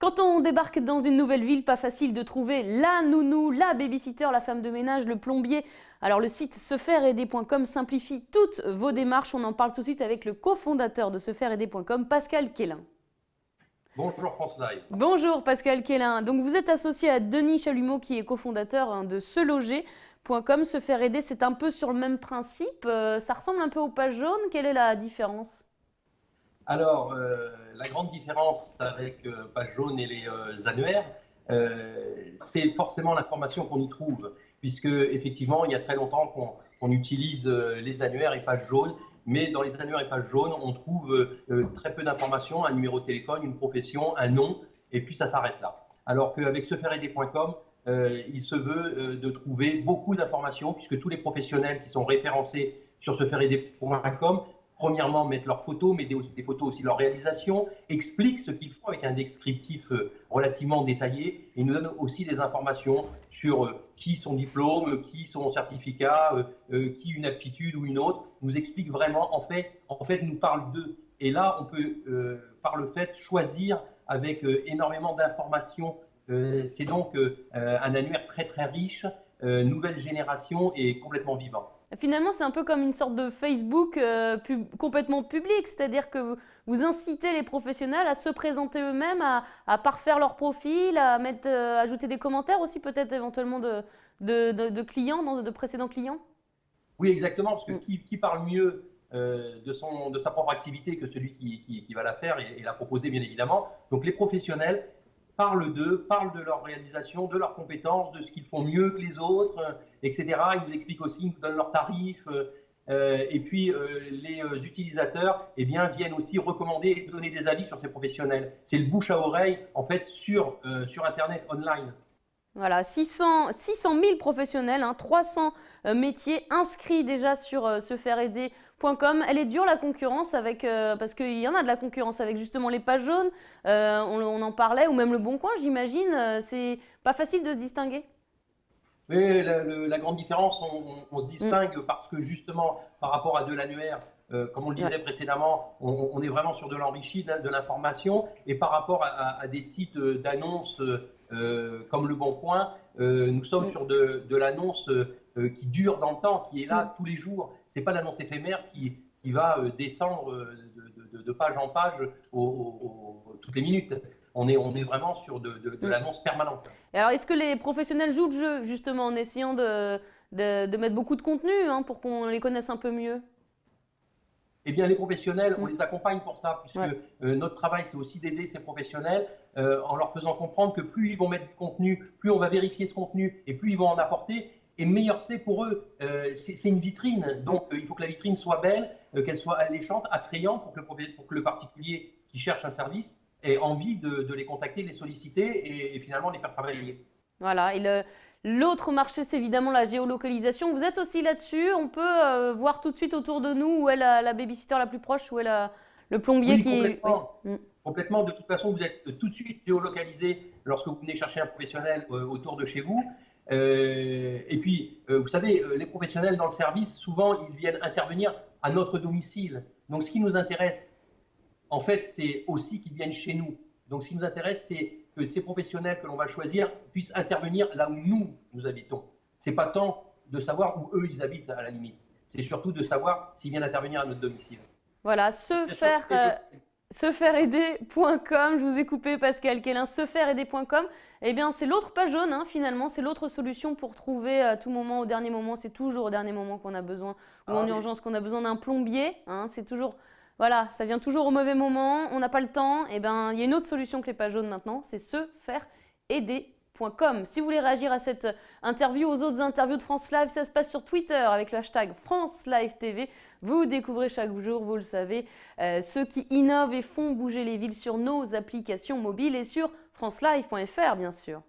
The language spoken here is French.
Quand on débarque dans une nouvelle ville, pas facile de trouver la nounou, la babysitter, la femme de ménage, le plombier. Alors le site sefaireaider.com simplifie toutes vos démarches. On en parle tout de suite avec le cofondateur de sefaireaider.com, Pascal Quélin. Bonjour France Live. Bonjour Pascal Quélin. Donc vous êtes associé à Denis Chalumeau qui est cofondateur de seloger.com. Se faire aider, c'est un peu sur le même principe. Ça ressemble un peu aux pages jaunes. Quelle est la différence ? Alors, la grande différence avec Page Jaune et les annuaires, c'est forcément l'information qu'on y trouve, puisque effectivement, il y a très longtemps qu'on utilise les annuaires et Page Jaune, mais dans les annuaires et Pages jaunes, on trouve très peu d'informations, un numéro de téléphone, une profession, un nom, et puis ça s'arrête là. Alors qu'avec sefaireaider.com, il se veut de trouver beaucoup d'informations, puisque tous les professionnels qui sont référencés sur sefaireaider.com premièrement, mettent leurs photos, mais des photos aussi de leur réalisation, expliquent ce qu'ils font avec un descriptif relativement détaillé et nous donnent aussi des informations sur qui son diplôme, qui son certificat, qui une aptitude ou une autre, nous expliquent vraiment, en fait nous parle d'eux. Et là, on peut, par le fait, choisir avec énormément d'informations. C'est donc un annuaire très très riche, nouvelle génération et complètement vivant. Finalement, c'est un peu comme une sorte de Facebook complètement public, c'est-à-dire que vous incitez les professionnels à se présenter eux-mêmes, à parfaire leur profil, à ajouter des commentaires aussi peut-être éventuellement de clients, de précédents clients. Oui, exactement, parce que qui parle mieux de sa propre activité que celui qui va la faire et la proposer, bien évidemment. Donc les professionnels parlent d'eux, parlent de leur réalisation, de leurs compétences, de ce qu'ils font mieux que les autres, etc. Ils nous expliquent aussi, ils nous donnent leurs tarifs. Et puis, les utilisateurs viennent aussi recommander et donner des avis sur ces professionnels. C'est le bouche à oreille, en fait, sur Internet, online. Voilà, 600 000 professionnels, 300 métiers inscrits déjà sur sefaireaider.com. Elle est dure la concurrence parce qu'il y en a de la concurrence avec justement les pages jaunes, on en parlait, ou même le Bon Coin, j'imagine. C'est pas facile de se distinguer. Oui, la grande différence, on se distingue parce que justement, par rapport à de l'annuaire, comme on le disait précédemment, on est vraiment sur de l'enrichi, de l'information, et par rapport à des sites d'annonces comme Le Bon Coin, nous sommes sur de l'annonce qui dure dans le temps, qui est là tous les jours. C'est pas l'annonce éphémère qui va descendre de page en page toutes les minutes. On est vraiment sur de l'annonce permanente. Et alors, est-ce que les professionnels jouent le jeu, justement, en essayant de mettre beaucoup de contenu pour qu'on les connaisse un peu mieux? Eh bien, les professionnels, on les accompagne pour ça, puisque notre travail, c'est aussi d'aider ces professionnels en leur faisant comprendre que plus ils vont mettre du contenu, plus on va vérifier ce contenu et plus ils vont en apporter, et meilleur c'est pour eux. C'est une vitrine, donc il faut que la vitrine soit belle, qu'elle soit alléchante, attrayante pour que le particulier qui cherche un service ait envie de les contacter, de les solliciter et finalement les faire travailler. Voilà, et l'autre marché, c'est évidemment la géolocalisation. Vous êtes aussi là-dessus. On peut voir tout de suite autour de nous où est la babysitter la plus proche, où est le plombier oui, qui complètement. est… Complètement. De toute façon, vous êtes tout de suite géolocalisé lorsque vous venez chercher un professionnel autour de chez vous. Et puis, vous savez, les professionnels dans le service, souvent, ils viennent intervenir à notre domicile. Donc, ce qui nous intéresse, en fait, c'est aussi qu'ils viennent chez nous. Donc, ce qui nous intéresse, c'est que ces professionnels que l'on va choisir puissent intervenir là où nous habitons. Ce n'est pas tant de savoir où eux, ils habitent à la limite. C'est surtout de savoir s'ils viennent intervenir à notre domicile. Voilà, sefaireaider.com. Je vous ai coupé, Pascal Quélin. Sefaireaider.com. Eh bien, c'est l'autre page jaune, finalement. C'est l'autre solution pour trouver à tout moment, au dernier moment. C'est toujours au dernier moment qu'on a besoin, ou en urgence qu'on a besoin d'un plombier. C'est toujours… Voilà, ça vient toujours au mauvais moment, on n'a pas le temps. Eh bien, il y a une autre solution que les pages jaunes maintenant, c'est sefaireaider.com. Si vous voulez réagir à cette interview, aux autres interviews de France Live, ça se passe sur Twitter avec le hashtag France Live TV. Vous découvrez chaque jour, vous le savez, ceux qui innovent et font bouger les villes sur nos applications mobiles et sur francelive.fr, bien sûr.